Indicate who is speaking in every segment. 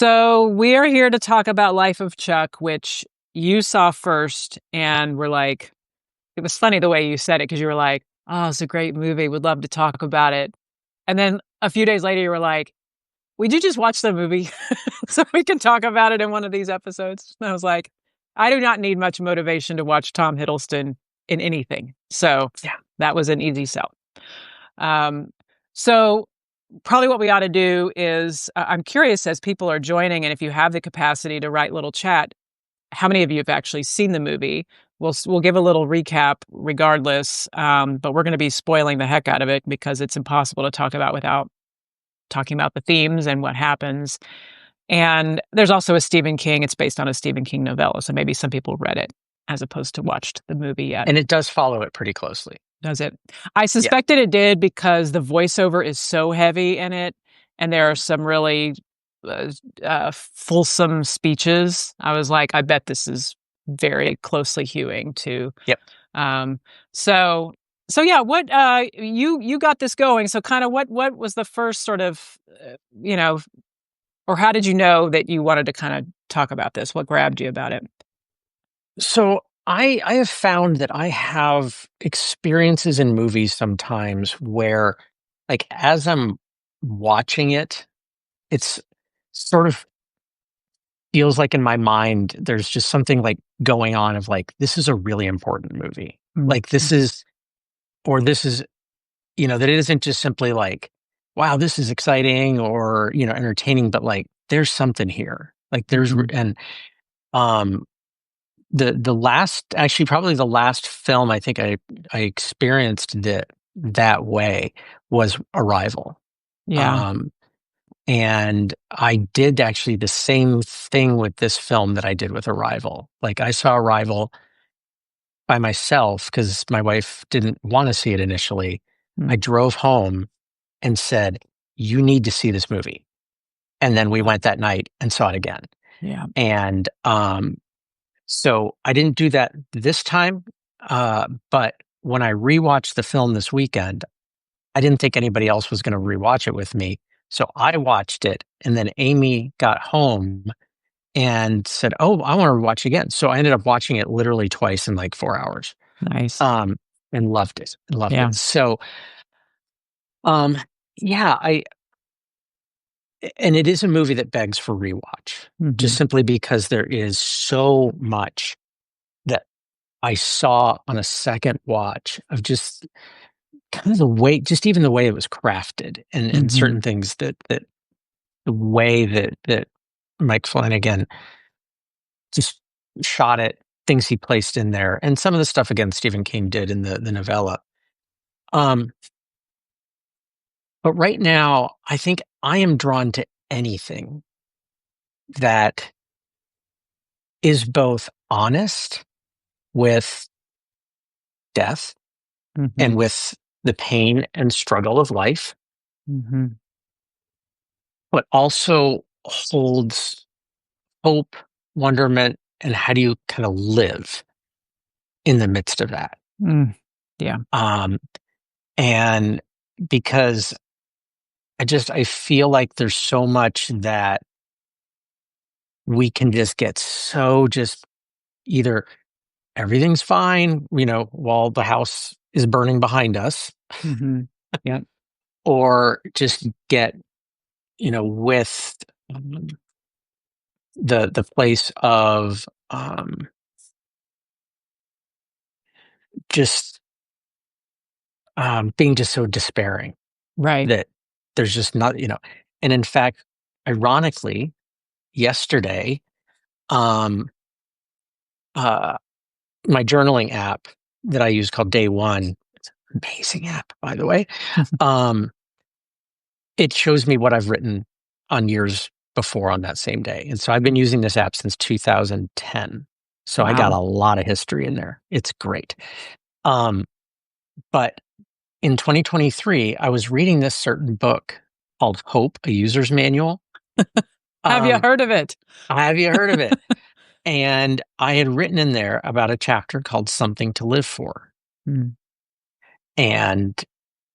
Speaker 1: So we are here to talk about Life of Chuck, which you saw first, and we're like, it was funny the way you said it because you were like, "Oh, it's a great movie. Would love to talk about it." And then a few days later, you were like, "Would you just watch the movie so we can talk about it in one of these episodes?" And I was like, "I do not need much motivation to watch Tom Hiddleston in anything." So
Speaker 2: Yeah.
Speaker 1: that was an easy sell. Um, so probably what we ought to do is I'm curious as people are joining, and if you have the capacity to write little chat, how many of you have actually seen the movie? We'll give a little recap regardless, but we're going to be spoiling the heck out of it because it's impossible to talk about without talking about the themes and what happens. And there's also a Stephen King. It's based on a Stephen King novella, so maybe some people read it as opposed to watched the movie yet.
Speaker 2: And it does follow it pretty closely.
Speaker 1: Does it? I
Speaker 2: Yeah.
Speaker 1: suspected it did because the voiceover is so heavy in it, and there are some really fulsome speeches. I was like, I bet this is very closely hewing to.
Speaker 2: Yep.
Speaker 1: Um, so so yeah, what you got this going? So kind of what was the first sort of you know, or how did you know that you wanted to kind of talk about this? What grabbed you about it?
Speaker 2: So I have found that I have experiences in movies sometimes where, like, as I'm watching it, it's sort of feels like in my mind there's just something like going on of like, this is a really important movie.
Speaker 1: Mm.
Speaker 2: Like this is or this is, that it isn't just simply like, wow, this is exciting or, entertaining, but like there's something here. Like
Speaker 1: Mhm.
Speaker 2: and um the last, actually probably the last film I think I experienced that way was Arrival.
Speaker 1: Yeah.
Speaker 2: Um and I did actually the same thing with this film that I did with Arrival. Like I saw Arrival by myself because my wife didn't want to see it initially.
Speaker 1: Mm.
Speaker 2: I drove home and said, "You need to see this movie." And then we went that night and saw it again.
Speaker 1: Yeah.
Speaker 2: And so I didn't do that this time, but when I rewatched the film this weekend, I didn't think anybody else was going to rewatch it with me. So I watched it, and then Amy got home and said, "Oh, I want to watch again." So I ended up watching it literally twice in like 4 hours,
Speaker 1: Nice.
Speaker 2: um, and loved it. Loved
Speaker 1: Yeah.
Speaker 2: it. So, um, yeah, and it is a movie that begs for rewatch, just
Speaker 1: Mhm.
Speaker 2: simply because there is so much that I saw on a second watch of just kind of the way, just even the way it was crafted, and certain
Speaker 1: Mhm.
Speaker 2: things that the way that Mike Flanagan just shot it, things he placed in there, and some of the stuff again Stephen King did in the novella. Um, but right now, I think I am drawn to anything that is both honest with death and
Speaker 1: Mhm.
Speaker 2: with the pain and struggle of life,
Speaker 1: Mhm.
Speaker 2: but also holds hope, wonderment, and how do you kind of live in the midst of that?
Speaker 1: Mm. Yeah.
Speaker 2: Um, and because I feel like there's so much that we can just get so just either everything's fine, while the house is burning behind us,
Speaker 1: Mhm. Yep.
Speaker 2: or just get, with um, the place of just being just so despairing
Speaker 1: Right.
Speaker 2: that there's just not, and in fact, ironically, yesterday, um, uh, my journaling app that I use called Day One, it's an amazing app, by the way. Um, it shows me what I've written on years before on that same day. And so I've been using this app since 2010. So I got
Speaker 1: Wow.
Speaker 2: a lot of history in there. It's great. Um, but in 2023, I was reading this certain book called Hope, a User's Manual.
Speaker 1: Have you
Speaker 2: Um,
Speaker 1: heard of it?
Speaker 2: have you heard of it? And I had written in there about a chapter called Something to Live For.
Speaker 1: Mm.
Speaker 2: And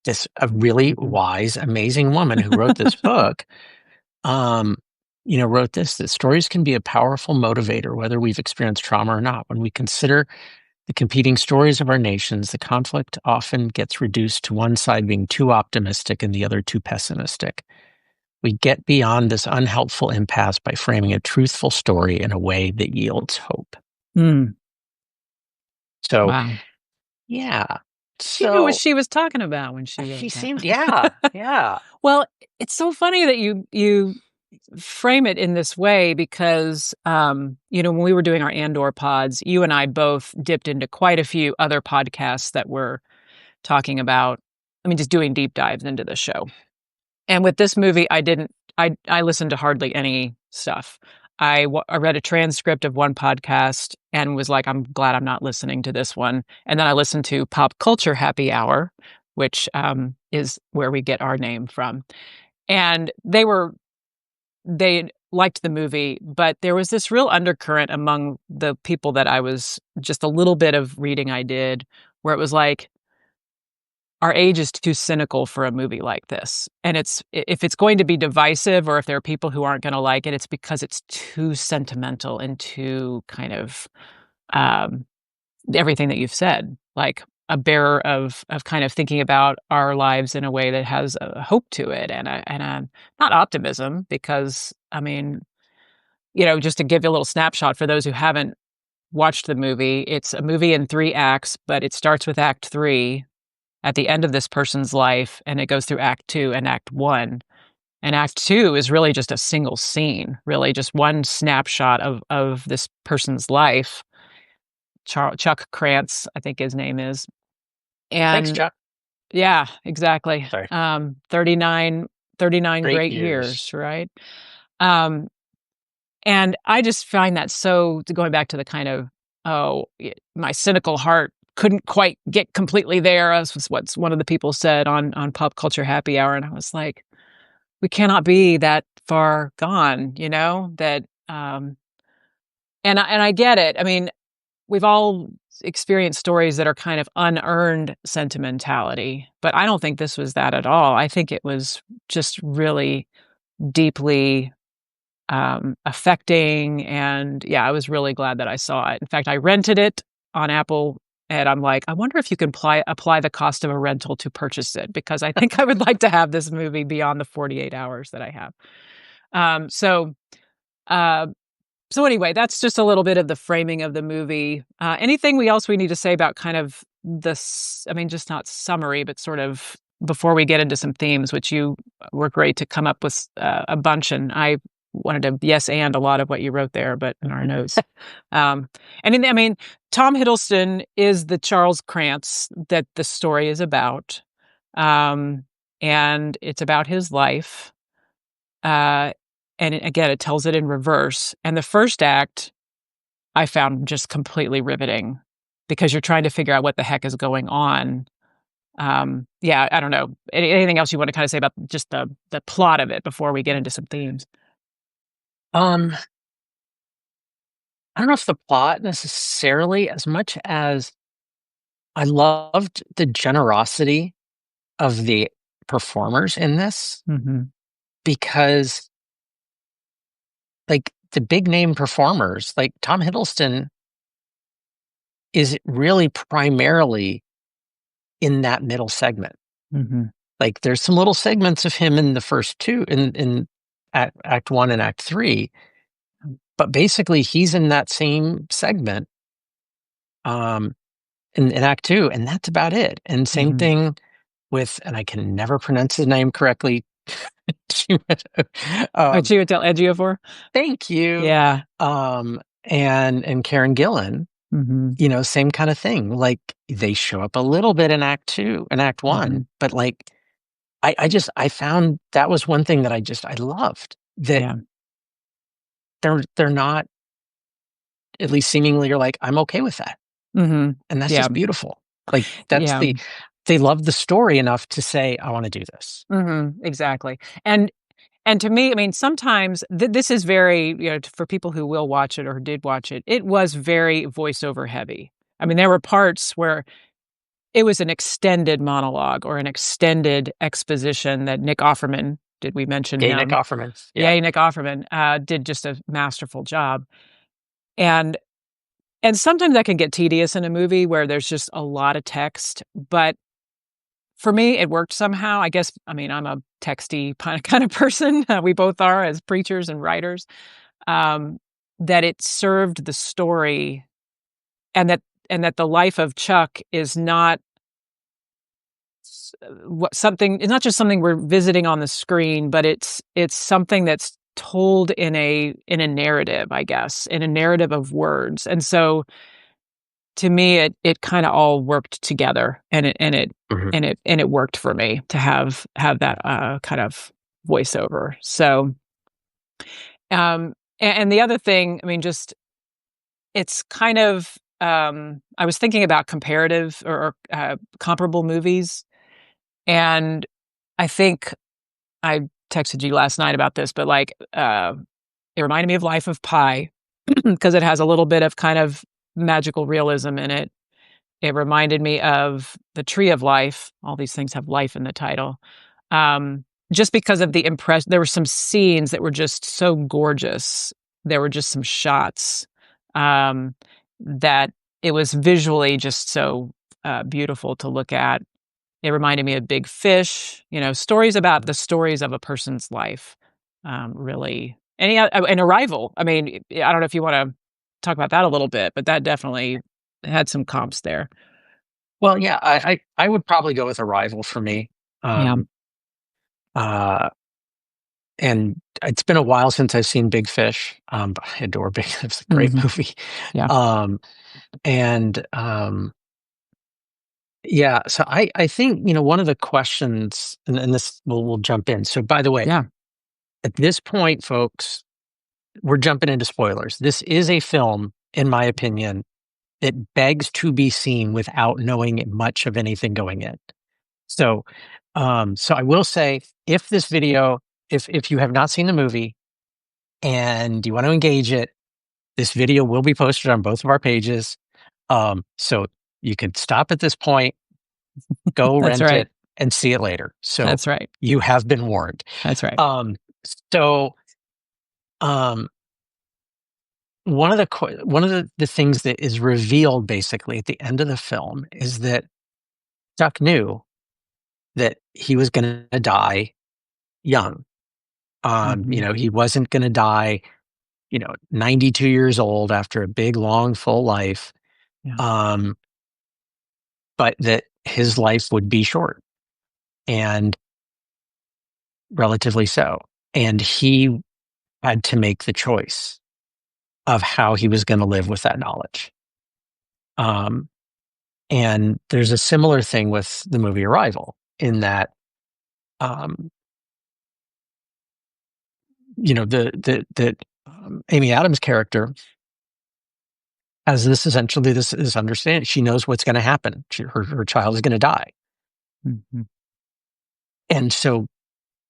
Speaker 2: this a really wise, amazing woman who wrote this book, um, wrote this, that stories can be a powerful motivator, whether we've experienced trauma or not. When we consider the competing stories of our nations, the conflict often gets reduced to one side being too optimistic and the other too pessimistic. We get beyond this unhelpful impasse by framing a truthful story in a way that yields hope.
Speaker 1: Mm,
Speaker 2: So,
Speaker 1: wow.
Speaker 2: yeah.
Speaker 1: She knew what
Speaker 2: So
Speaker 1: she was talking about when she
Speaker 2: she
Speaker 1: wrote
Speaker 2: seemed, yeah,
Speaker 1: that.
Speaker 2: yeah.
Speaker 1: Well, it's so funny that you frame it in this way because, when we were doing our Andor pods, you and I both dipped into quite a few other podcasts that were talking about, just doing deep dives into the show. And with this movie, I didn't. I listened to hardly any stuff. I read a transcript of one podcast and was like, I'm glad I'm not listening to this one. And then I listened to Pop Culture Happy Hour, which is where we get our name from. And they liked the movie, but there was this real undercurrent among the people that I was just a little bit of reading I did, where it was like, our age is too cynical for a movie like this. And if it's going to be divisive or if there are people who aren't going to like it, it's because it's too sentimental and too kind of um, everything that you've said, like a bearer of kind of thinking about our lives in a way that has a hope to it and not optimism, because just to give you a little snapshot for those who haven't watched the movie, it's a movie in 3 acts, but it starts with Act 3 at the end of this person's life, and it goes through Act 2 and Act 1. And Act 2 is really just a single scene, really just one snapshot of this person's life. Chuck Krantz, I think his name is.
Speaker 2: Thanks,
Speaker 1: And
Speaker 2: Chuck.
Speaker 1: yeah, exactly.
Speaker 2: Sorry.
Speaker 1: 39
Speaker 2: Great
Speaker 1: great
Speaker 2: years.
Speaker 1: years, right? Um, and I just find that so going back to the kind of, my cynical heart couldn't quite get completely there, as was what one of the people said on Pop Culture Happy Hour, and I was like, "We cannot be that far gone," that, and I get it. We've all experienced stories that are kind of unearned sentimentality, but I don't think this was that at all. I think it was just really deeply affecting. And yeah, I was really glad that I saw it. In fact, I rented it on Apple, and I'm like, I wonder if you can apply the cost of a rental to purchase it, because I think I would like to have this movie beyond the 48 hours that I have. Um, so, uh, so anyway, that's just a little bit of the framing of the movie. Anything else we need to say about kind of this? Just not summary, but sort of before we get into some themes, which you were great to come up with a bunch, and I wanted to yes and a lot of what you wrote there, but in our notes. um, Tom Hiddleston is the Charles Krantz that the story is about, um, and it's about his life. Uh, again, it tells it in reverse. And the first act I found just completely riveting, because you're trying to figure out what the heck is going on. Yeah, I don't know. Anything else you want to kind of say about just the plot of it before we get into some themes?
Speaker 2: Um, I don't know if the plot necessarily, as much as I loved the generosity of the performers in this,
Speaker 1: Mhm.
Speaker 2: because, like, the big name performers, like Tom Hiddleston, is really primarily in that middle segment.
Speaker 1: Mhm.
Speaker 2: Like, there's some little segments of him in the first two, in Act 1 and Act 3, but basically he's in that same segment, um, in Act 2, and that's about it. And same
Speaker 1: Mhm.
Speaker 2: thing with, and I can never pronounce his name correctly.
Speaker 1: Oh,
Speaker 2: um,
Speaker 1: Chiwetel Ejiofor?
Speaker 2: Thank you.
Speaker 1: Yeah.
Speaker 2: And Karen Gillan,
Speaker 1: Mhm.
Speaker 2: same kind of thing. Like, they show up a little bit in Act 2 and Act 1,
Speaker 1: Mhm.
Speaker 2: but, like, I found that was one thing that I loved, that
Speaker 1: Yeah.
Speaker 2: they're not, at least seemingly, you're like, "I'm okay with that."
Speaker 1: Mhm.
Speaker 2: And that's
Speaker 1: Yeah.
Speaker 2: just beautiful. Like,
Speaker 1: Yeah.
Speaker 2: they love the story enough to say, "I wanna do this."
Speaker 1: Mhm. Exactly. And to me, sometimes this is very, for people who will watch it or did watch it, it was very voiceover heavy. There were parts where it was an extended monologue or an extended exposition that Nick Offerman Did we mention
Speaker 2: Gay Nick
Speaker 1: him?
Speaker 2: Offerman. Yeah.
Speaker 1: Yay, Nick Offerman, did just a masterful job. And sometimes that can get tedious in a movie where there's just a lot of text, but for me, it worked somehow. I guess, I mean, I'm a texty kind of person. We both are as preachers and writers. Um, that it served the story, and that the life of Chuck is not it's not just something we're visiting on the screen, but it's something that's told in a narrative, I guess, in a narrative of words. And so to me, it kind of all worked together, and
Speaker 2: Mhm.
Speaker 1: it worked for me to have that kind of voiceover. So and the other thing, I mean, just it's kind of I was thinking about comparative or comparable movies, and I think I texted you last night about this, but like it reminded me of Life of Pi because it has a little bit of kind of magical realism in it. It reminded me of The Tree of Life. All these things have life in the title. Just because of the impress there were some scenes that were just so gorgeous. There were just some shots, that it was visually just so, beautiful to look at. It reminded me of Big Fish, stories about the stories of a person's life, really. And Arrival, I mean, I don't know if you wanna talk about that a little bit, but that definitely had some comps there.
Speaker 2: Well, yeah, I would probably go with Arrival for me.
Speaker 1: Yeah.
Speaker 2: Um, uh, and it's been a while since I've seen Big Fish. But I adore Big. It's a great
Speaker 1: Mhm.
Speaker 2: movie.
Speaker 1: Yeah.
Speaker 2: Um, and yeah, so I think one of the questions, and this we'll jump in. So by the way,
Speaker 1: Yeah.
Speaker 2: at this point, folks, we're jumping into spoilers. This is a film, in my opinion, that begs to be seen without knowing much of anything going in. So, so I will say, if this video, if you have not seen the movie and you want to engage it, this video will be posted on both of our pages. So you can stop at this point, go
Speaker 1: That's
Speaker 2: rent
Speaker 1: right.
Speaker 2: it, and see it later. So
Speaker 1: That's right.
Speaker 2: you have been warned.
Speaker 1: That's right.
Speaker 2: Um, so um, one of the things that is revealed basically at the end of the film is that Chuck knew that he was going to die young.
Speaker 1: Mhm.
Speaker 2: He wasn't going to die, 92 years old after a big, long, full life.
Speaker 1: Yeah.
Speaker 2: Um, but that his life would be short and relatively so. And he had to make the choice of how he was going to live with that knowledge. Um, and there's a similar thing with the movie Arrival in that, um, Amy Adams' character has this understanding. She knows what's going to happen. Her child is going to die.
Speaker 1: Mhm.
Speaker 2: And so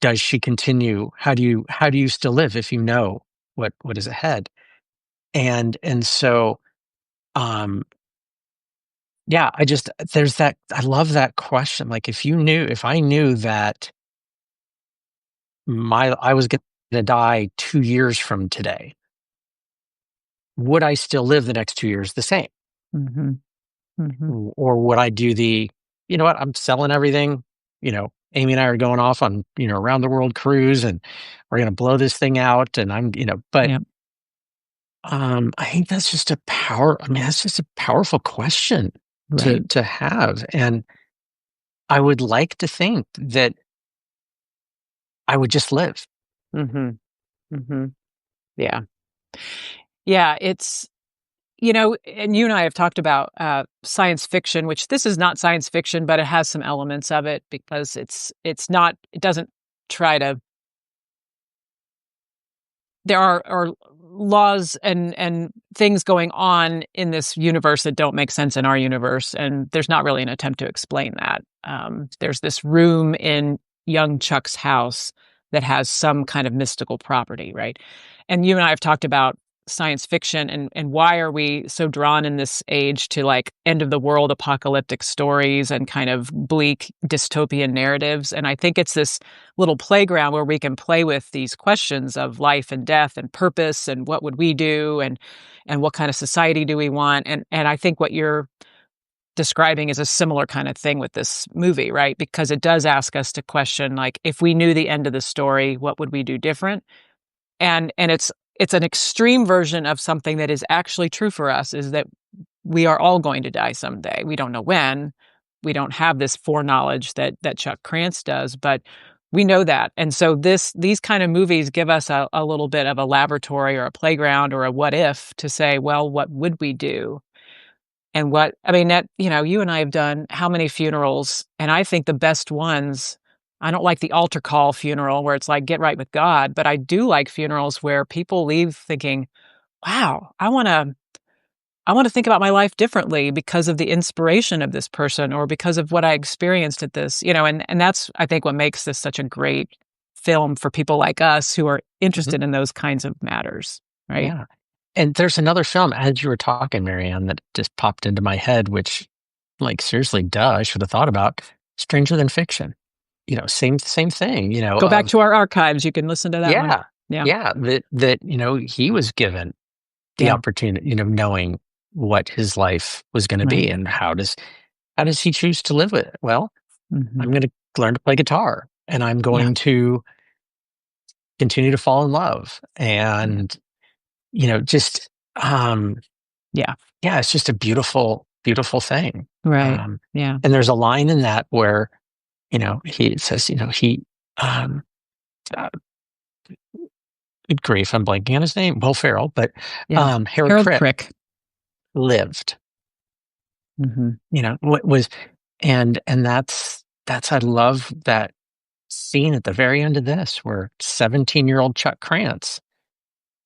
Speaker 2: does she continue? How do you still live if you know what is ahead? And so um yeah, there's that. I love that question. Like, if I knew that I was going to die 2 years from today, would I still live the next 2 years the same?
Speaker 1: Mhm. Mhm.
Speaker 2: Or would I do you know what, I'm selling everything. Amy and I are going off on, around the world cruise, and we're going to blow this thing out. And but
Speaker 1: Yeah.
Speaker 2: I think that's just a powerful question to
Speaker 1: Right.
Speaker 2: have. And I would like to think that I would just live.
Speaker 1: Mhm. Mhm. Yeah. Yeah, and you and I have talked about, science fiction, which this is not science fiction, but it has some elements of it because it doesn't try to there are laws and things going on in this universe that don't make sense in our universe, and there's not really an attempt to explain that. There's this room in young Chuck's house that has some kind of mystical property, right? And you and I have talked about science fiction, and why are we so drawn in this age to like end of the world apocalyptic stories and kind of bleak dystopian narratives. And I think it's this little playground where we can play with these questions of life and death and purpose and what would we do, and what kind of society do we want. And I think what you're describing is a similar kind of thing with this movie, right? Because it does ask us to question, like, if we knew the end of the story, what would we do different? And it's an extreme version of something that is actually true for us, is that we are all going to die someday. We don't know when. We don't have this foreknowledge that Chuck Krantz does, but we know that. And so these kind of movies give us a little bit of a laboratory or a playground or a what if to say, well, what would we do? And what I mean, that, you and I have done how many funerals, and I think the best ones, I don't like the altar call funeral where it's like, get right with God, but I do like funerals where people leave thinking, wow, I wanna think about my life differently because of the inspiration of this person or because of what I experienced at this, and that's, I think, what makes this such a great film for people like us who are
Speaker 2: Mhm.
Speaker 1: interested in those kinds of matters, right?
Speaker 2: Yeah. And there's another film as you were talking, MaryAnn, that just popped into my head, which, like, seriously, duh, I should have thought about Stranger Than Fiction. Same thing,
Speaker 1: Go back to our archives, you can listen to that one.
Speaker 2: yeah,
Speaker 1: Yeah,
Speaker 2: yeah, that he was given the
Speaker 1: yeah,
Speaker 2: opportunity, knowing what his life was gonna
Speaker 1: right.
Speaker 2: be and how does he choose to live with it? Well, I'm
Speaker 1: Mhm.
Speaker 2: gonna learn to play guitar, and I'm
Speaker 1: Yeah,
Speaker 2: going to continue to fall in love,
Speaker 1: yeah,
Speaker 2: and, just,
Speaker 1: yeah,
Speaker 2: yeah, it's just a beautiful, beautiful thing.
Speaker 1: right,
Speaker 2: Um,
Speaker 1: yeah,
Speaker 2: and there's a line in that where, he says, um, uh, good grief, I'm blanking on his name, Will Ferrell, but,
Speaker 1: yeah.
Speaker 2: Harold
Speaker 1: Harold
Speaker 2: Crick
Speaker 1: Crick.
Speaker 2: lived,
Speaker 1: Mhm.
Speaker 2: what was, and that's, I love that scene at the very end of this where 17-year-old Chuck Krantz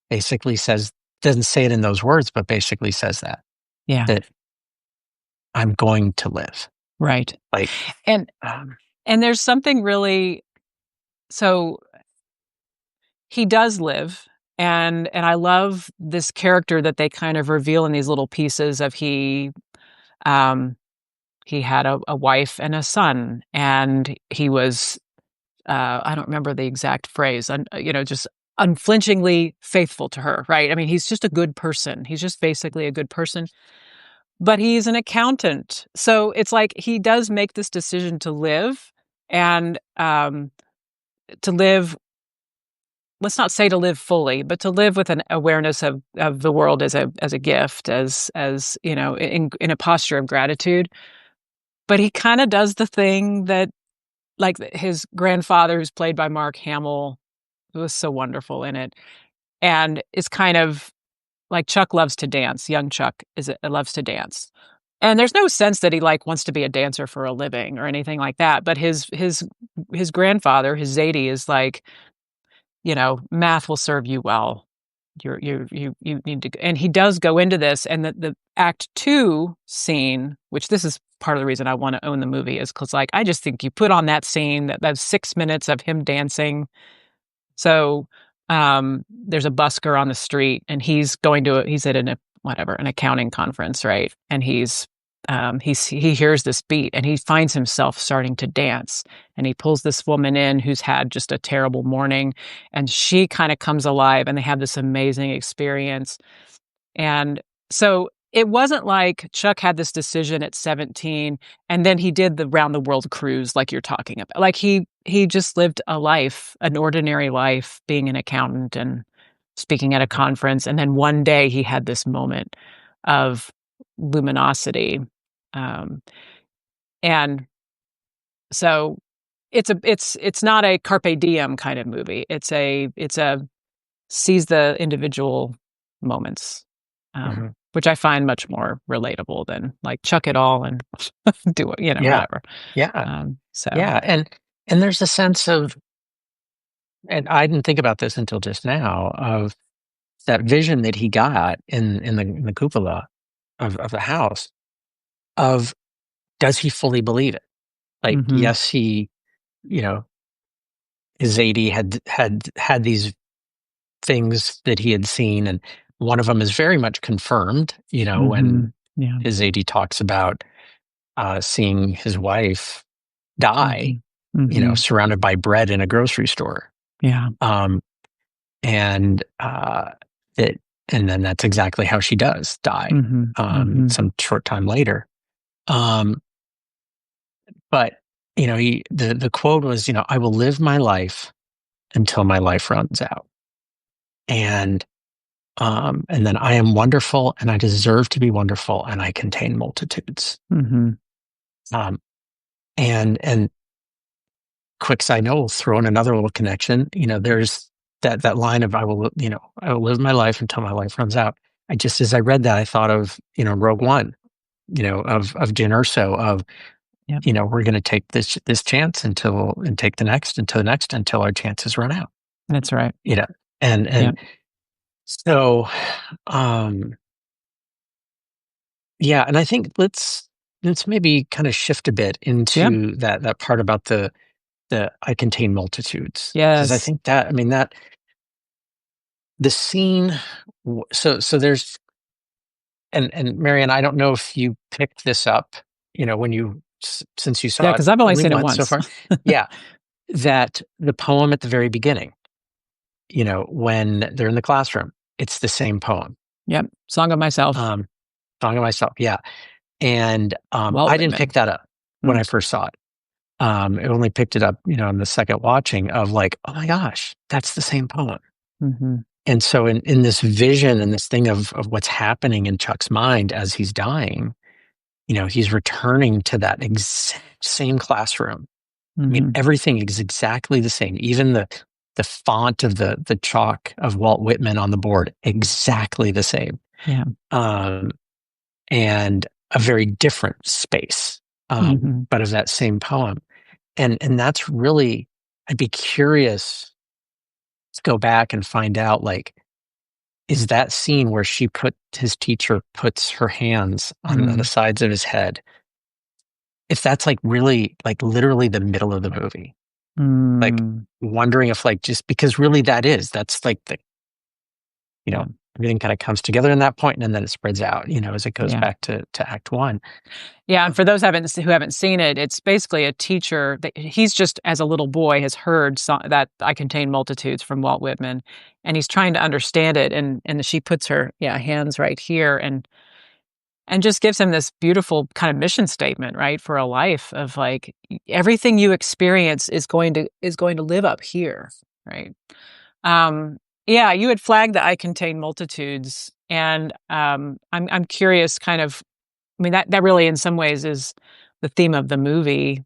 Speaker 2: basically says, doesn't say it in those words, but basically says
Speaker 1: Yeah,
Speaker 2: that I'm going to live.
Speaker 1: right.
Speaker 2: Like,
Speaker 1: And
Speaker 2: um,
Speaker 1: and there's something really, so he does live, and I love this character that they kind of reveal in these little pieces of um, he had a wife and a son, and he was, I don't remember the exact phrase, just unflinchingly faithful to her, right? I mean, he's just a good person. He's just basically a good person. But he's an accountant. So it's like he does make this decision to live and, to live, let's not say to live fully, but to live with an awareness of the world as a gift, in a posture of gratitude. But he kinda does the thing that, like, his grandfather, who's played by Mark Hamill, who was so wonderful in it, and is kind of like, Chuck loves to dance, young Chuck loves to dance. And there's no sense that he, like, wants to be a dancer for a living or anything like that, but his grandfather, his Zadie, is like, "Math will serve you well. You need to," and he does go into this, and the act 2 scene, which this is part of the reason I wanna own the movie, is because, like, I just think you put on that scene, that's 6 minutes of him dancing. So, there's a busker on the street, and he's at an accounting conference, right? And he hears this beat, and he finds himself starting to dance, and he pulls this woman in who's had just a terrible morning, and she kinda comes alive, and they have this amazing experience. And so it wasn't like Chuck had this decision at 17 and then he did the round the world cruise like you're talking about. Like he just lived a life, an ordinary life, being an accountant and speaking at a conference, and then one day he had this moment of luminosity. Um, and so it's not a carpe diem kind of movie. It's a seize the individual moments,
Speaker 2: mhm.
Speaker 1: which I find much more relatable than, like, chuck it all and do it,
Speaker 2: Yeah,
Speaker 1: whatever.
Speaker 2: yeah,
Speaker 1: So
Speaker 2: yeah, and there's a sense of, and I didn't think about this until just now, of that vision that he got in the cupola of the house, of, does he fully believe it? Like,
Speaker 1: mhm,
Speaker 2: yes, you know, his AD had these things that he had seen, one of them is very much confirmed, when
Speaker 1: Mhm. Yeah.
Speaker 2: his AD talks about seeing his wife die,
Speaker 1: Mhm. Mhm.
Speaker 2: surrounded by bread in a grocery store.
Speaker 1: Yeah.
Speaker 2: Um, and it, and then that's exactly how she does die.
Speaker 1: Mhm. Mhm.
Speaker 2: Some short time later. Um, but the quote was, "I will live my life until my life runs out," and and then I am wonderful, and I deserve to be wonderful, and I contain multitudes.
Speaker 1: Mhm.
Speaker 2: Um, and quick side note, we'll throw in another little connection. There's that line of I will live my life until my life runs out. As I read that, I thought of, Rogue One, of Jyn Erso of,
Speaker 1: Yep.
Speaker 2: we're going to take this chance and take the next until the next until our chances run out.
Speaker 1: That's right.
Speaker 2: You know, and
Speaker 1: Yep.
Speaker 2: so, um, yeah, and I think let's maybe kind of shift a bit
Speaker 1: Yep.
Speaker 2: into that part about the I contain multitudes, because I
Speaker 1: Yes.
Speaker 2: think that, I mean, that the scene, so there's, and Marianne, I don't know if you picked this up, when since you
Speaker 1: Yeah,
Speaker 2: saw it
Speaker 1: because 'cause I've only
Speaker 2: only
Speaker 1: seen it
Speaker 2: once so
Speaker 1: once.
Speaker 2: far. Yeah, that the poem at the very beginning, when they're in the classroom, it's the same poem.
Speaker 1: Yep. Song of Myself,
Speaker 2: Um, Song of Myself, yeah. And
Speaker 1: Walt
Speaker 2: I didn't
Speaker 1: Whitman.
Speaker 2: pick that up when
Speaker 1: Mm.
Speaker 2: I first saw it. I only picked it up, in the second watching of like, oh my gosh, that's the same poem.
Speaker 1: Mhm.
Speaker 2: And so in this vision and this thing of what's happening in Chuck's mind as he's dying, he's returning to that exact same classroom. I mean,
Speaker 1: Mhm.
Speaker 2: everything is exactly the same. Even the font of the chalk of Walt Whitman on the board, exactly the same.
Speaker 1: Yeah.
Speaker 2: Um, and a very different space,
Speaker 1: Mhm.
Speaker 2: but of that same poem. And that's really, I'd be curious to go back and find out, like, is that scene where his teacher puts her hands on the
Speaker 1: Mm.
Speaker 2: sides of his head, if that's like really, like literally the middle of the movie, like
Speaker 1: Mm.
Speaker 2: wondering if, like, just because really that's like you
Speaker 1: Yeah.
Speaker 2: know, everything kind of comes together in that point and then it spreads out, as it goes
Speaker 1: Yeah.
Speaker 2: back to act one.
Speaker 1: Yeah, and
Speaker 2: Um,
Speaker 1: for those who haven't seen it, it's basically a teacher that he's just as a little boy has heard that "I contain multitudes" from Walt Whitman, and he's trying to understand it, and she puts her, hands right here and just gives him this beautiful kind of mission statement, right, for a life of like everything you experience is going to live up here, right? Um, yeah, you had flagged that "I contain multitudes," and I'm curious, kind of. I mean, that really in some ways is the theme of the movie,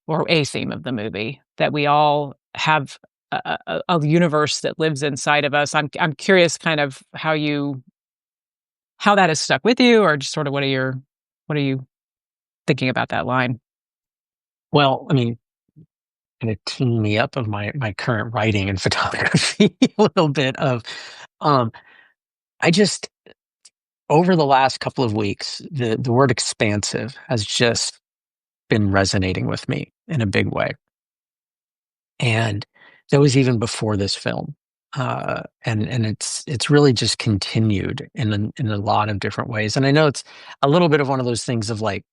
Speaker 1: or a theme of the movie, that we all have a universe that lives inside of us. I'm curious kind of how that has stuck with you, or just sort of what are you thinking about that line?
Speaker 2: well, I mean, kind of teeing me up of my current writing and photography a little bit of, um, I just, over the last couple of weeks, the word expansive has just been resonating with me in a big way. And that was even before this film. And it's really just continued in a lot of different ways. And I know it's a little bit of one of those things of like,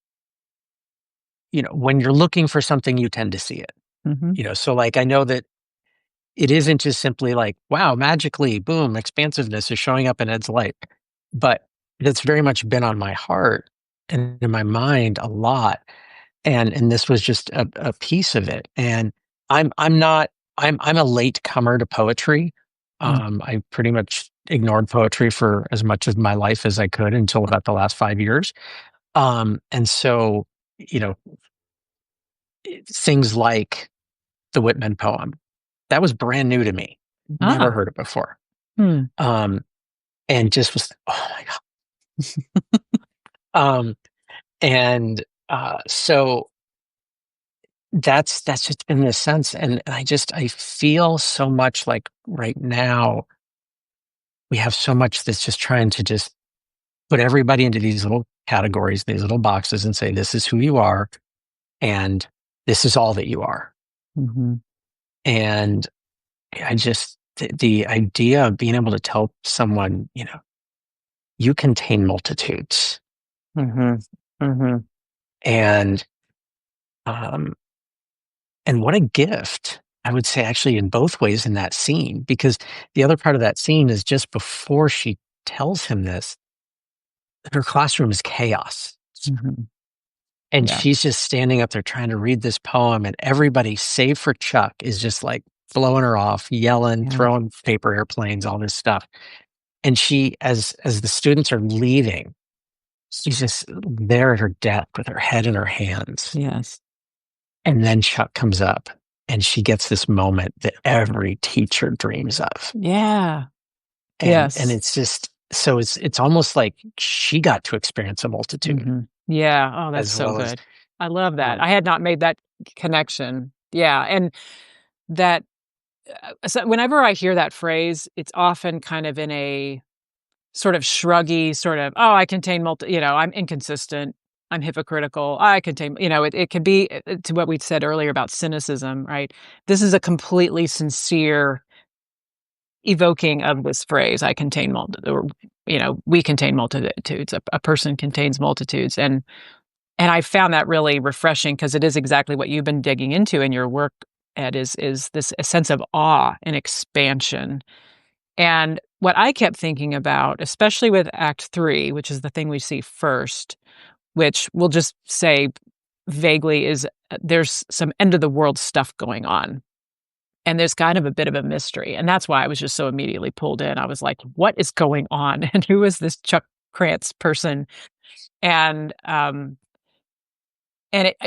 Speaker 2: when you're looking for something, you tend to see it.
Speaker 1: Mhm.
Speaker 2: So like I know that it isn't just simply like, wow, magically, boom, expansiveness is showing up in Ed's life. But it's very much been on my heart and in my mind a lot. And this was just a piece of it. And I'm not I'm a late comer to poetry.
Speaker 1: Mm.
Speaker 2: I pretty much ignored poetry for as much of my life as I could until about the last 5 years. And so, you know, things like the Whitman poem, that was brand new to me. Never
Speaker 1: Ah.
Speaker 2: heard it before.
Speaker 1: Hmm.
Speaker 2: Um, and just was, oh my God. Um, and so that's just been the sense. And I feel so much like right now we have so much that's just trying to just put everybody into these little categories, these little boxes, and say, this is who you are, and this is all that you are.
Speaker 1: Mhm.
Speaker 2: And the idea of being able to tell someone, you contain multitudes.
Speaker 1: Mhm. Mhm.
Speaker 2: And um, and what a gift, I would say, actually, in both ways in that scene, because the other part of that scene is just before she tells him this, her classroom is chaos.
Speaker 1: Mhm.
Speaker 2: And
Speaker 1: Yeah.
Speaker 2: she's just standing up there trying to read this poem, and everybody, save for Chuck, is just like blowing her off, yelling,
Speaker 1: Yeah.
Speaker 2: throwing paper airplanes, all this stuff. And she, as the students are leaving, she's just there at her desk with her head in her hands.
Speaker 1: Yes.
Speaker 2: And then Chuck comes up, and she gets this moment that every teacher dreams of.
Speaker 1: Yeah.
Speaker 2: And
Speaker 1: Yes.
Speaker 2: it's just, so it's almost like she got to experience a multitude
Speaker 1: Mhm. Yeah. Oh, that's
Speaker 2: as
Speaker 1: so
Speaker 2: well as
Speaker 1: good. I love that.
Speaker 2: um
Speaker 1: I had not made that connection. Yeah, and that so whenever I hear that phrase, it's often kind of in a sort of shruggy sort of, "Oh, I contain I'm inconsistent, I'm hypocritical, I contain," it could be, to what we said earlier about cynicism, right? This is a completely sincere evoking of this phrase, "I contain or, we contain multitudes, a person contains multitudes," and I found that really refreshing because it is exactly what you've been digging into in your work, Ed, is this a sense of awe and expansion. And what I kept thinking about, especially with Act 3, which is the thing we see first, which we'll just say vaguely is, there's some end of the world stuff going on, and there's kind of a bit of a mystery, and that's why I was just so immediately pulled in. I was like, "What is going on? And who is this Chuck Krantz person?" And,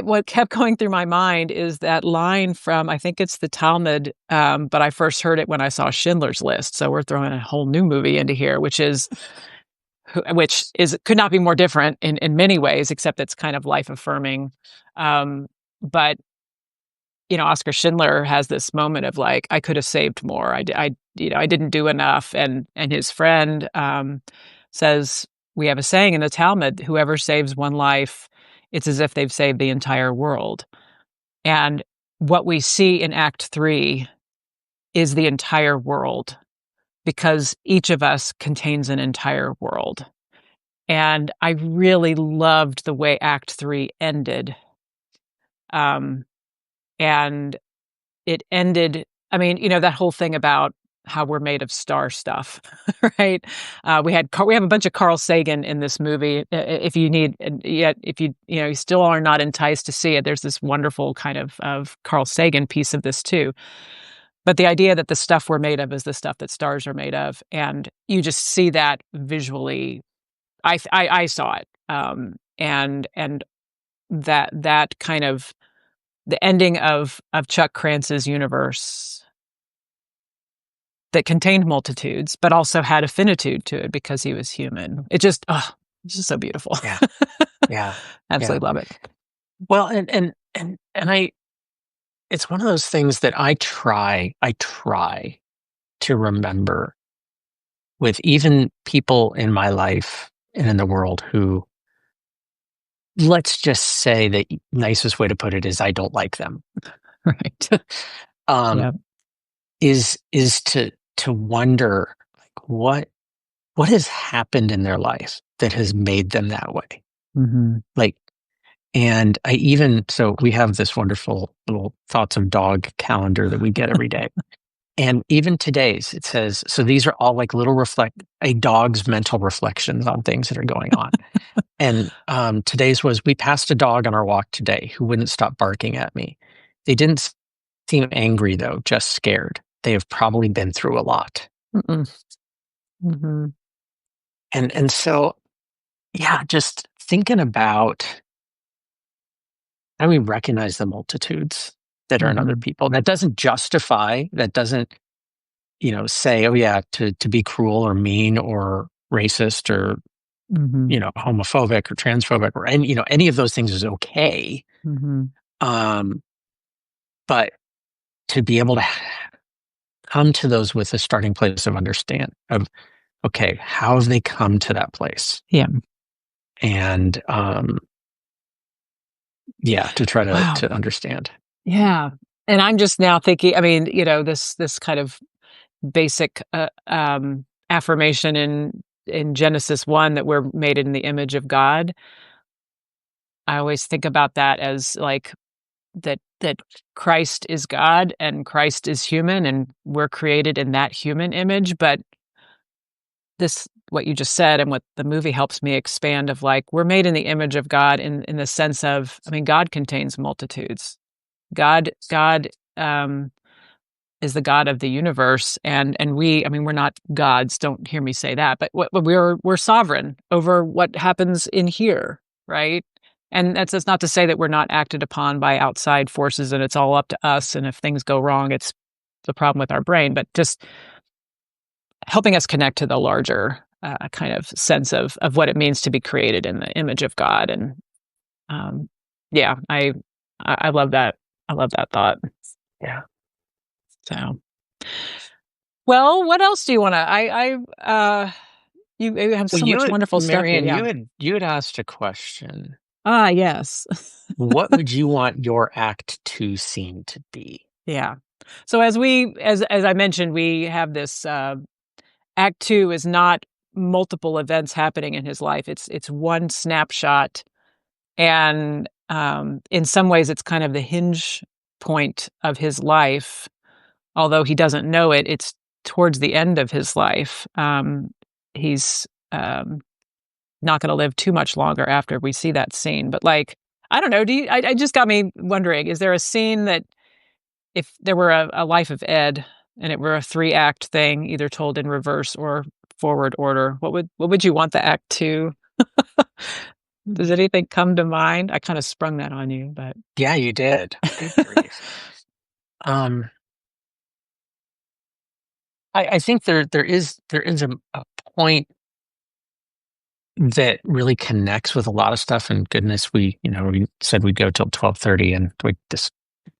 Speaker 1: what kept going through my mind is that line from, I think it's the Talmud, but I first heard it when I saw Schindler's List, so we're throwing a whole new movie into here, which is could not be more different in many ways, except it's kind of life affirming. But Oscar Schindler has this moment of like, I could have saved more. I didn't do enough. And his friend says, we have a saying in the Talmud, whoever saves one life, it's as if they've saved the entire world. And what we see in Act 3 is the entire world because each of us contains an entire world. And I really loved the way Act 3 ended. Um, and it ended, I mean, that whole thing about how we're made of star stuff, right? We have a bunch of Carl Sagan in this movie. If you need, yet if you still are not enticed to see it, there's this wonderful kind of Carl Sagan piece of this too. But the idea that the stuff we're made of is the stuff that stars are made of, and you just see that visually. I saw it, and that kind of the ending of Chuck Krantz's universe that contained multitudes, but also had a finitude to it because he was human. It's just so beautiful.
Speaker 2: yeah, yeah, yeah.
Speaker 1: Absolutely love it.
Speaker 2: Well, and I, it's one of those things that I try to remember with even people in my life and in the world who, let's just say, the nicest way to put it is I don't like them.
Speaker 1: Right.
Speaker 2: Um,
Speaker 1: Yeah.
Speaker 2: is to wonder, like, what has happened in their life that has made them that way?
Speaker 1: Mhm.
Speaker 2: Like, and I even, so we have this wonderful little thoughts of dog calendar that we get every day. And even today's, it says, so these are all like little a dog's mental reflections on things that are going on. And today's was, we passed a dog on our walk today who wouldn't stop barking at me. They didn't seem angry though, just scared. They have probably been through a lot.
Speaker 1: Mm-mm. Mhm.
Speaker 2: And so, yeah, just thinking about how we recognize the multitudes that are in other
Speaker 1: Mhm.
Speaker 2: people. That doesn't justify, that doesn't, say, oh yeah, to be cruel or mean or racist or,
Speaker 1: Mhm.
Speaker 2: homophobic or transphobic or any of those things is okay.
Speaker 1: Mhm.
Speaker 2: Um, but to be able to come to those with a starting place of understand of, okay, how have they come to that place?
Speaker 1: Yeah.
Speaker 2: And yeah, to try to
Speaker 1: Wow.
Speaker 2: to understand.
Speaker 1: Yeah. And I'm just now thinking, I mean, this kind of basic affirmation in in Genesis 1 that we're made in the image of God, I always think about that as like that Christ is God and Christ is human and we're created in that human image, but this what you just said and what the movie helps me expand of like we're made in the image of God in the sense of I mean God contains multitudes. God is the God of the universe and we I mean we're not gods, don't hear me say that, but we're sovereign over what happens in here, right? And that's not to say that we're not acted upon by outside forces and it's all up to us and if things go wrong it's the problem with our brain, but just helping us connect to the larger kind of sense of what it means to be created in the image of God and um, yeah, I love that. I love that thought.
Speaker 2: Yeah.
Speaker 1: So well, what else do you wanna you have
Speaker 2: Well,
Speaker 1: so much wonderful stuff here,
Speaker 2: Marianne,
Speaker 1: yeah.
Speaker 2: you had asked a question.
Speaker 1: Ah, yes.
Speaker 2: What would you want your act 2 scene to be?
Speaker 1: Yeah. So as I mentioned, we have this, act 2 is not multiple events happening in his life, it's one snapshot, and, in some ways, it's kind of the hinge point of his life, although he doesn't know it, it's towards the end of his life, he's, not gonna live too much longer after we see that scene, but, like, I don't know, do you I just got me wondering, is there a scene that if there were a life of Ed and it were a three-act thing, either told in reverse or forward order, what would you want the act to does anything come to mind? I kinda sprung that on you, but
Speaker 2: Yeah, you did. Good grief. Um, I think there is a point that really connects with a lot of stuff, and goodness, we said we'd go till 12:30, and we just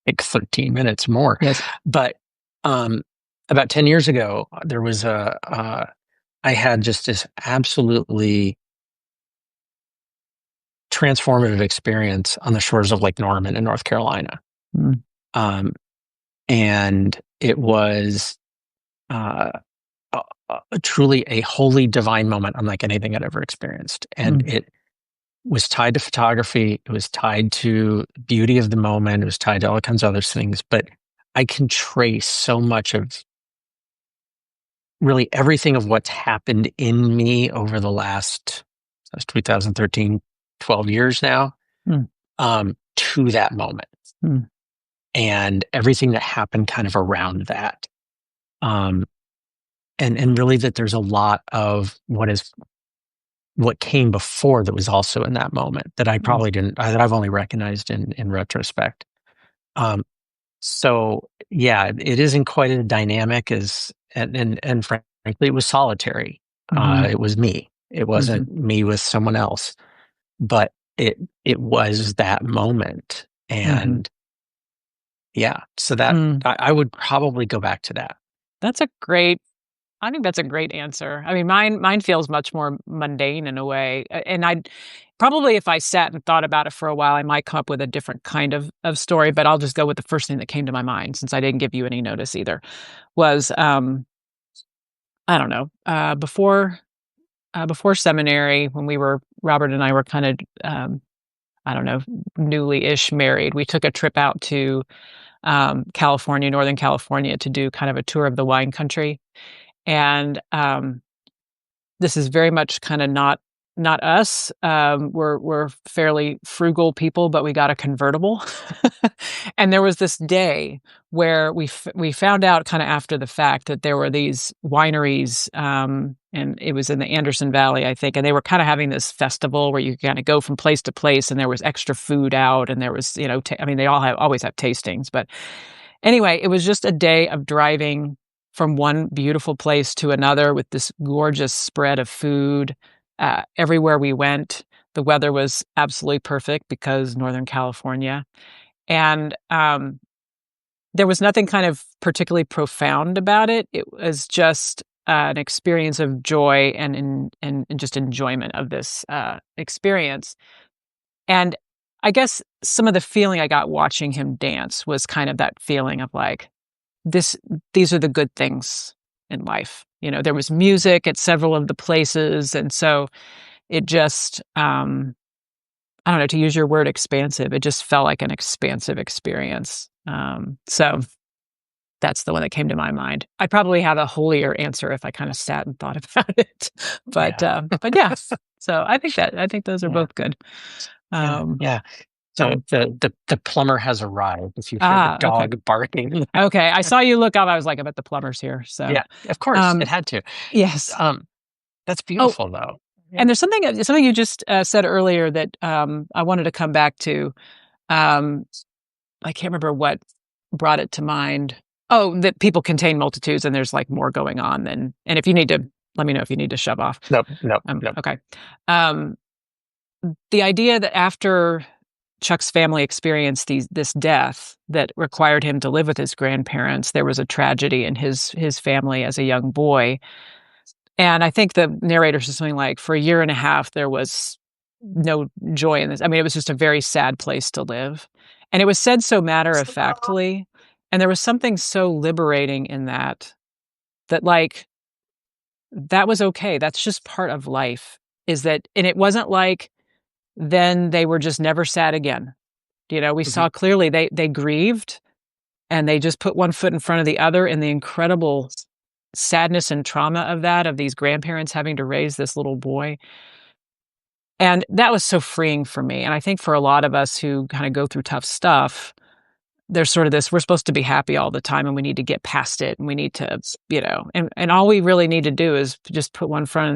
Speaker 2: take 13 minutes more.
Speaker 1: Yes.
Speaker 2: But, about 10 years ago, there was I had just this absolutely transformative experience on the shores of Lake Norman in North Carolina.
Speaker 1: Mm,
Speaker 2: Um, and it was, uh, truly a wholly divine moment unlike anything I'd ever experienced, and
Speaker 1: mm,
Speaker 2: it was tied to photography, it was tied to beauty of the moment, it was tied to all kinds of other things, but I can trace so much of really everything of what's happened in me over the last that's 2013, 12 years now,
Speaker 1: mm,
Speaker 2: to that moment
Speaker 1: mm,
Speaker 2: and everything that happened kind of around that. Um, and really that there's a lot of what came before that was also in that moment that I
Speaker 1: mm,
Speaker 2: probably didn't that I've only recognized in retrospect. Um, so yeah, it isn't quite as dynamic as and frankly, it was solitary.
Speaker 1: mhm,
Speaker 2: It was me. It
Speaker 1: mhm,
Speaker 2: wasn't me with someone else, but it was that moment.
Speaker 1: mhm,
Speaker 2: And yeah, so that
Speaker 1: mm.
Speaker 2: I would probably go back to that.
Speaker 1: That's a great I think that's a great answer. I mean, mine feels much more mundane in a way, and I'd probably if I sat and thought about it for a while, I might come up with a different kind of story, but I'll just go with the first thing that came to my mind since I didn't give you any notice either, was, I don't know, before seminary, when we were Robert and I were kinda, I don't know, newly-ish married, we took a trip out to, California, Northern California to do kind of a tour of the wine country, and, this is very much kinda not us, we're fairly frugal people, but we got a convertible, and there was this day where we found out kinda after the fact that there were these wineries, and it was in the Anderson Valley, I think, and they were kinda having this festival where you kinda go from place to place, and there was extra food out, and there was, I mean, they all have always have tastings, but anyway, it was just a day of driving from one beautiful place to another with this gorgeous spread of food. Everywhere we went, the weather was absolutely perfect because Northern California. And there was nothing kind of particularly profound about it. It was just an experience of joy and just enjoyment of this experience. And I guess some of the feeling I got watching him dance was kind of that feeling of like, this these are the good things. in life. There was music at several of the places, and so it just, I don't know, to use your word expansive, it just felt like an expansive experience. So that's the one that came to my mind. I probably have a holier answer if I kind of sat and thought about it.
Speaker 2: Yeah.
Speaker 1: But yeah. So I think those are
Speaker 2: Yeah.
Speaker 1: both good.
Speaker 2: Yeah.
Speaker 1: Um,
Speaker 2: Yeah. So
Speaker 1: so
Speaker 2: the plumber has arrived. If you hear the
Speaker 1: okay.
Speaker 2: dog barking,
Speaker 1: Okay. I saw you look up. I was like, I bet the plumber's here. So
Speaker 2: yeah, of course it
Speaker 1: um
Speaker 2: had to.
Speaker 1: yes.
Speaker 2: Um, that's
Speaker 1: Oh,
Speaker 2: beautiful though. Yeah.
Speaker 1: and there's something you just said earlier that I wanted to come back to. Um, I can't remember what brought it to mind. Oh, that people contain multitudes and there's like more going on than, and if you need to, let me know if you need to shove off.
Speaker 2: Nope. Nope. Nope.
Speaker 1: Okay. Um, the idea that after Chuck's family experienced this death that required him to live with his grandparents, there was a tragedy in his family as a young boy. And I think the narrator said something like, for a year and a half, there was no joy in this. I mean, it was just a very sad place to live. And it was said so matter of factly. And there was something so liberating in that, that like, that was okay. That's just part of life. Is that, and it wasn't like then they were just never sad again. We
Speaker 2: Mhm.
Speaker 1: saw clearly they grieved and they just put one foot in front of the other, and the incredible sadness and trauma of that, of these grandparents having to raise this little boy. And that was so freeing for me. And I think for a lot of us who kind of go through tough stuff, there's sort of this, we're supposed to be happy all the time and we need to get past it and we need to, and all we really need to do is just put one foot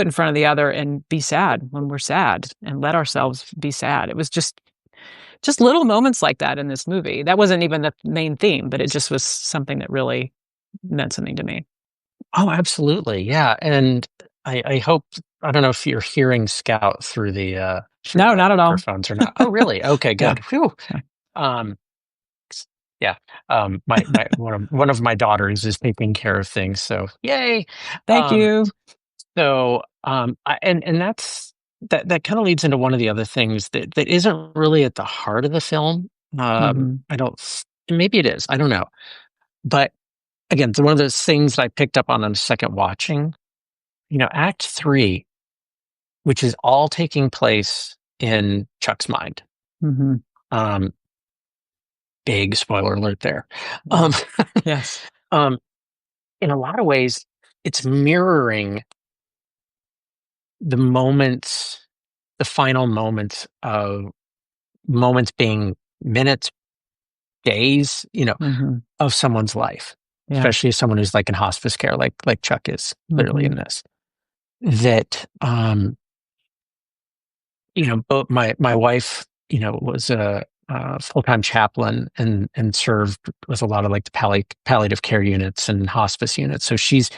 Speaker 1: in front of the other and be sad when we're sad and let ourselves be sad. It was just little moments like that in this movie. That wasn't even the main theme, but it just was something that really meant something to me.
Speaker 2: Oh, absolutely. Yeah. And I hope, I don't know if you're hearing Scout through
Speaker 1: No,
Speaker 2: the
Speaker 1: not at all.
Speaker 2: microphones or not. Oh, really? Okay,
Speaker 1: Yeah.
Speaker 2: good. Whew.
Speaker 1: Yeah.
Speaker 2: Um, yeah. My one of my daughters is taking care of things. So yay.
Speaker 1: Thank
Speaker 2: Um,
Speaker 1: you.
Speaker 2: and that kind of leads into one of the other things that isn't really at the heart of the film.
Speaker 1: Mhm.
Speaker 2: I don't, maybe it is. I don't know. But again, it's one of those things that I picked up on a second watching. Act three, which is all taking place in Chuck's mind.
Speaker 1: Mhm.
Speaker 2: Um, big spoiler alert there. Um,
Speaker 1: Wow. Yes.
Speaker 2: um, in a lot of ways, it's mirroring the moments, the final moments being minutes, days,
Speaker 1: Mhm.
Speaker 2: of someone's life,
Speaker 1: Yeah.
Speaker 2: especially someone who's like in hospice care, like Chuck is clearly in
Speaker 1: Mhm.
Speaker 2: this. That both my wife, was a full-time chaplain and served with a lot of like the palliative care units and hospice units. So she's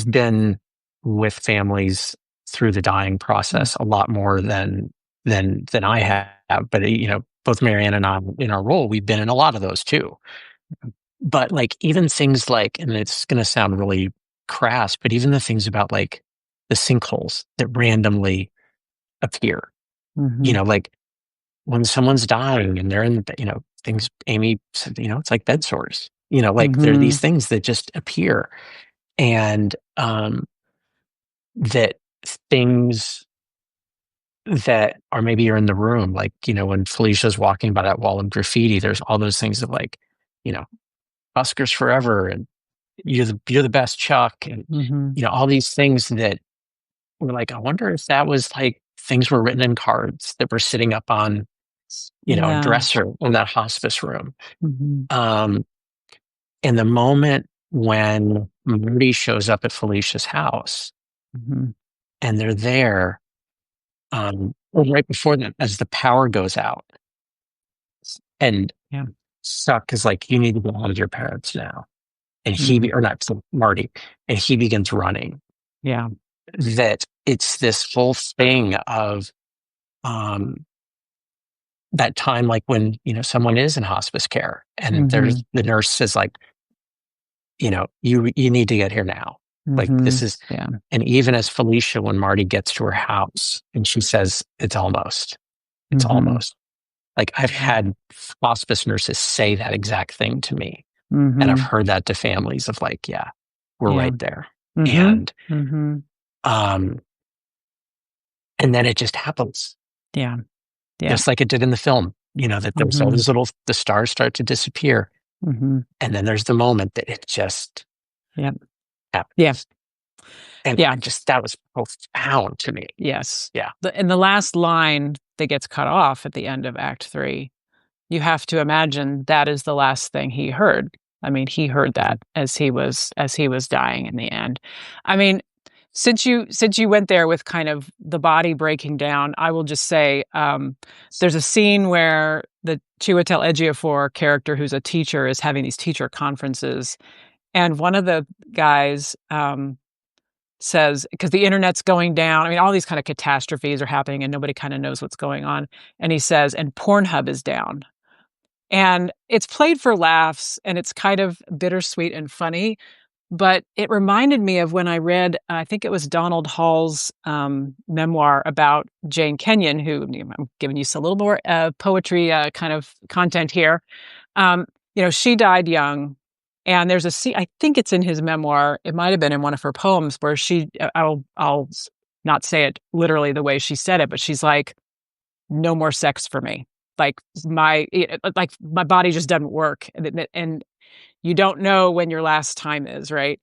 Speaker 2: been with families through the dying
Speaker 1: Mm.
Speaker 2: process a lot more than I have. But both MaryAnn and I, in our role, we've been in a lot of those too. But like even things like, and it's going to sound really crass, but even the things about like the sinkholes that randomly appear,
Speaker 1: Mhm.
Speaker 2: like when someone's dying and they're in the, things Amy said, it's like bed sores, like there are these
Speaker 1: Mhm.
Speaker 2: things that just appear. And that things that are maybe you're in the room, like, when Felicia's walking by that wall of graffiti, there's all those things of like, you know, Oscars forever and you're the best Chuck and,
Speaker 1: Mhm.
Speaker 2: all these things that were like, I wonder if that was like things were written in cards that were sitting up on, a
Speaker 1: Yeah.
Speaker 2: dresser in that hospice room.
Speaker 1: Mhm.
Speaker 2: Um, and the moment when Marty shows up at Felicia's house
Speaker 1: Mhm.
Speaker 2: and they're there, or right before that, as the power goes out and
Speaker 1: Yeah.
Speaker 2: Suck is like, you need to get out of your parents now. And
Speaker 1: Mhm.
Speaker 2: or not, so Marty, and he begins running.
Speaker 1: Yeah.
Speaker 2: That it's this whole thing of, um, that time, like when, someone is in hospice care and there's
Speaker 1: Mhm.
Speaker 2: the nurse says like, you need to get here now. Like this
Speaker 1: Mhm.
Speaker 2: is,
Speaker 1: Yeah.
Speaker 2: and even as Felicia, when Marty gets to her house and she says, it's
Speaker 1: Mhm.
Speaker 2: almost like I've
Speaker 1: Yeah.
Speaker 2: had hospice nurses say that exact thing to me. And I've
Speaker 1: Mhm.
Speaker 2: heard that to families of like, yeah. were
Speaker 1: Yeah.
Speaker 2: right there.
Speaker 1: Mhm.
Speaker 2: And,
Speaker 1: Mhm.
Speaker 2: um, and then it just happens,
Speaker 1: Yeah. Yeah.
Speaker 2: just like it did in the film, that there's all
Speaker 1: Mhm.
Speaker 2: these the stars start to disappear.
Speaker 1: Mhm.
Speaker 2: And then there's the moment that it just
Speaker 1: Yep. Yeah.
Speaker 2: happens. And
Speaker 1: Yeah.
Speaker 2: that was profound to me.
Speaker 1: Yes.
Speaker 2: Yeah.
Speaker 1: The last line that gets cut off at the end of Act 3, you have to imagine that is the last thing he heard. I mean, he heard
Speaker 2: Mhm.
Speaker 1: that as he was dying in the end. I mean, since you went there with kind of the body breaking down, I will just say, there's a scene where the Chiwetel Ejiofor character, who's a teacher, is having these teacher conferences, and one of the guys, says because the internet's going down. I mean, all these kind of catastrophes are happening and nobody kind of knows what's going on. And he says, and Pornhub is down. And it's played for laughs and it's kind of bittersweet and funny. But it reminded me of when I read, I think it was Donald Hall's memoir about Jane Kenyon, who I'm giving you a little more poetry kind of content here. Um, she died young, and there's a scene. I think it's in his memoir. It might have been in one of her poems where she. I'll not say it literally the way she said it, but she's like, "No more sex for me. Like my body just doesn't work." And you don't know when your last time is, right?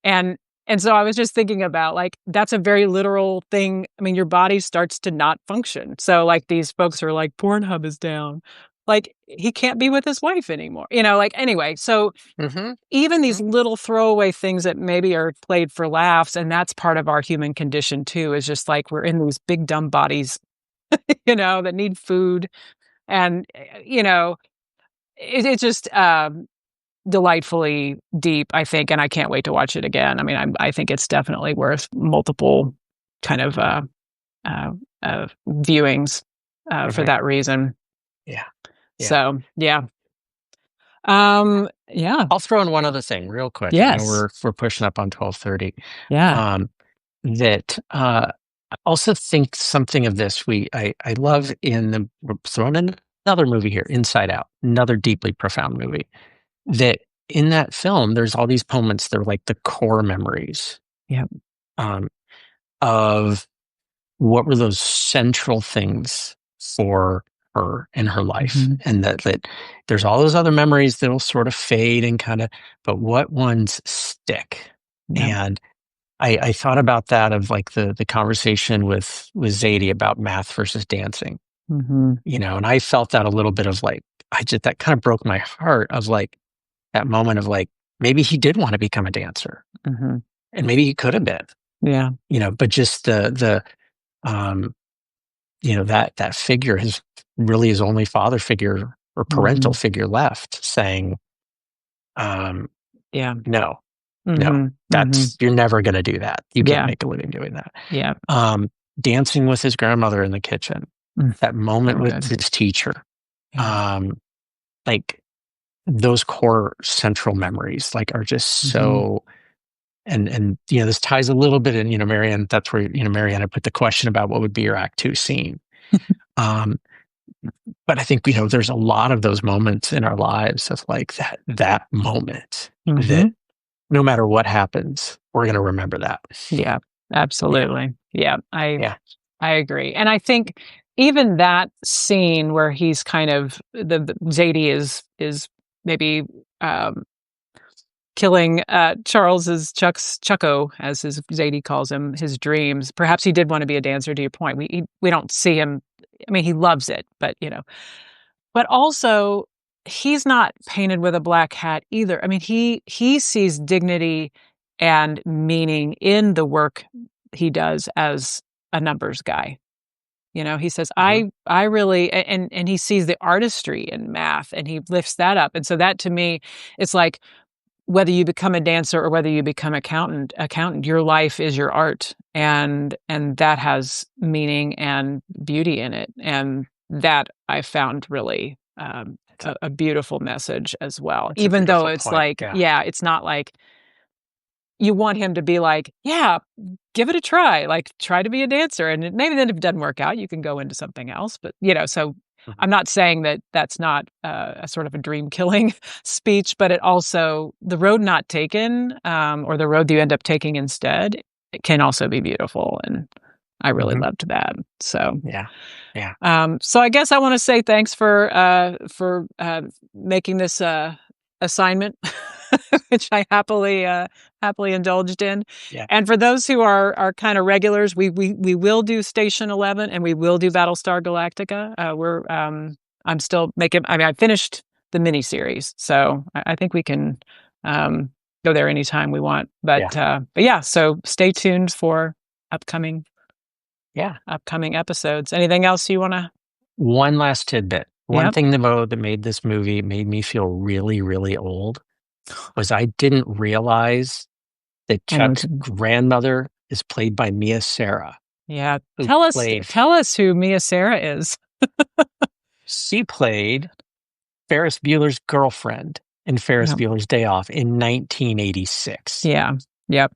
Speaker 1: And and so I was just thinking about, like, that's a very literal thing. I mean, your body starts to not function. So, like, these folks are like, "Pornhub is down." Like, he can't be with his wife anymore, like, anyway, so
Speaker 2: Mhm.
Speaker 1: even these
Speaker 2: Mhm.
Speaker 1: little throwaway things that maybe are played for laughs, and that's part of our human condition too, is just like we're in these big dumb bodies, that need food and, it's just, delightfully deep, I think, and I can't wait to watch it again. I mean, I think it's definitely worth multiple kind of, uh, viewings, for
Speaker 2: Mhm.
Speaker 1: that reason.
Speaker 2: Yeah. Yeah.
Speaker 1: So, yeah. Yeah.
Speaker 2: I'll throw in one other thing real quick. I know
Speaker 1: Yes.
Speaker 2: we're pushing up on 12:30.
Speaker 1: Yeah.
Speaker 2: Um, that I also think something of this I love we're throwing in another movie here, Inside Out, another deeply profound movie. That in that film, there's all these moments that are like the core memories
Speaker 1: Yep.
Speaker 2: um, of what were those central things for her in her life,
Speaker 1: Mhm.
Speaker 2: and that there's all those other memories that'll sort of fade and kind of, but what ones stick.
Speaker 1: Yep.
Speaker 2: And I thought about that of like the conversation with Zadie about math versus dancing,
Speaker 1: Mhm.
Speaker 2: and I felt that a little bit of like, that kind of broke my heart of like that moment of like, maybe he did want to become a dancer
Speaker 1: Mhm.
Speaker 2: and maybe he could have been,
Speaker 1: Yeah.
Speaker 2: but just um, that figure, his really his only father figure or parental
Speaker 1: Mhm.
Speaker 2: figure left saying, um,
Speaker 1: Yeah.
Speaker 2: no, no,
Speaker 1: Mhm. Mhm.
Speaker 2: you're never going to do that. You can't
Speaker 1: Yeah.
Speaker 2: make a living doing that.
Speaker 1: Yeah.
Speaker 2: Um, Dancing with his grandmother in the kitchen,
Speaker 1: Mm.
Speaker 2: that moment
Speaker 1: So
Speaker 2: with
Speaker 1: good.
Speaker 2: his teacher,
Speaker 1: Yeah.
Speaker 2: um, like those core central memories, like are just
Speaker 1: Mhm.
Speaker 2: so. And this ties a little bit in, MaryAnn. That's where MaryAnn had put the question about what would be your Act Two scene. Um, but I think there's a lot of those moments in our lives of like that moment that
Speaker 1: Mhm.
Speaker 2: no matter what happens, we're going to remember that.
Speaker 1: Yeah.
Speaker 2: Yeah,
Speaker 1: Absolutely. Yeah.
Speaker 2: yeah.
Speaker 1: I agree. And I think even that scene where he's kind of the Zadie is maybe um killing Charles's Chucko, as his Zadie calls him, his dreams. Perhaps he did want to be a dancer, to your point. We don't see him. I mean, he loves it, but also he's not painted with a black hat either. I mean, he sees dignity and meaning in the work he does as a numbers guy. He says,
Speaker 2: Hmm.
Speaker 1: I really, and he sees the artistry in math and he lifts that up. And so that to me, it's like whether you become a dancer or whether you become accountant, your life is your art. And that has meaning and beauty in it. And that I found really
Speaker 2: It's
Speaker 1: a beautiful message as well.
Speaker 2: it's a
Speaker 1: Even though
Speaker 2: beautiful
Speaker 1: it's
Speaker 2: point.
Speaker 1: like,
Speaker 2: Yeah,
Speaker 1: yeah, it's not like you want him to be like, yeah, give it a try. Like, try to be a dancer. And maybe then if it doesn't work out, you can go into something else. But, so
Speaker 2: Mhm.
Speaker 1: I'm not saying that that's not a sort of a dream killing speech, but it also the road not taken, or the road you end up taking instead, it can also be beautiful, and I really
Speaker 2: Mhm.
Speaker 1: loved that. So,
Speaker 2: Yeah. Yeah.
Speaker 1: so I guess I want to say thanks for making this assignment, which I happily indulged in.
Speaker 2: Yeah.
Speaker 1: And for those who are kind of regulars, we will do Station 11 and we will do Battlestar Galactica. I'm still making. I mean, I finished the miniseries, so I think we can um, go there anytime we want.
Speaker 2: Yeah.
Speaker 1: But yeah, so stay tuned for upcoming
Speaker 2: Yeah.
Speaker 1: upcoming episodes. Anything else you want to?
Speaker 2: One last tidbit. One
Speaker 1: Yep,
Speaker 2: thing that made this movie made me feel really, really old was I didn't realize that
Speaker 1: I know what
Speaker 2: Chuck's
Speaker 1: you.
Speaker 2: grandmother is played by Mia Sara,
Speaker 1: Yeah,
Speaker 2: who played
Speaker 1: tell us who Mia Sara is.
Speaker 2: she played Ferris Bueller's girlfriend in Ferris
Speaker 1: Yeah,
Speaker 2: Bueller's Day Off in 1986.
Speaker 1: yeah, yep.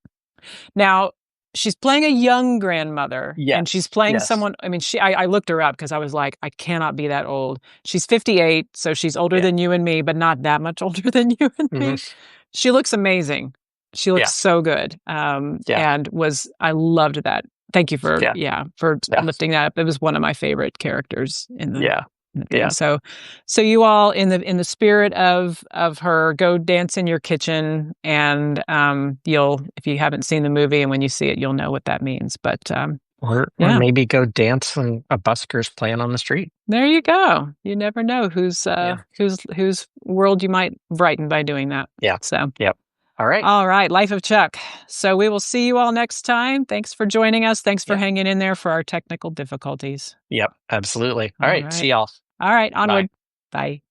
Speaker 1: Now, she's playing a young grandmother, and she's
Speaker 2: Yes.
Speaker 1: playing
Speaker 2: Yes.
Speaker 1: someone. I mean, I looked her up because I was like, I cannot be that old. She's 58, so she's older
Speaker 2: Yeah.
Speaker 1: than you and me, but not that much older than you and me.
Speaker 2: Mhm.
Speaker 1: She looks amazing. She looks
Speaker 2: Yeah.
Speaker 1: so good.
Speaker 2: Yeah.
Speaker 1: And I loved that. Thank you for,
Speaker 2: Yeah.
Speaker 1: yeah, for
Speaker 2: Yeah.
Speaker 1: lifting that up. It was one of my favorite characters
Speaker 2: Yeah.
Speaker 1: in the thing.
Speaker 2: Yeah.
Speaker 1: So you all in the spirit of her, go dance in your kitchen, and you'll, if you haven't seen the movie, and when you see it, you'll know what that means. But
Speaker 2: Or
Speaker 1: yeah,
Speaker 2: maybe go dance when a busker's playing on the street.
Speaker 1: there you go. You never know
Speaker 2: Yeah.
Speaker 1: whose world you might brighten by doing that.
Speaker 2: Yeah.
Speaker 1: So.
Speaker 2: Yep. All right.
Speaker 1: All right, Life of Chuck. So we will see you all next time. Thanks for joining us. Thanks for
Speaker 2: Yeah.
Speaker 1: hanging in there for our technical difficulties.
Speaker 2: Yep. Absolutely. All
Speaker 1: All
Speaker 2: right. See
Speaker 1: right.
Speaker 2: y'all.
Speaker 1: All right,
Speaker 2: Bye.
Speaker 1: onward. Bye.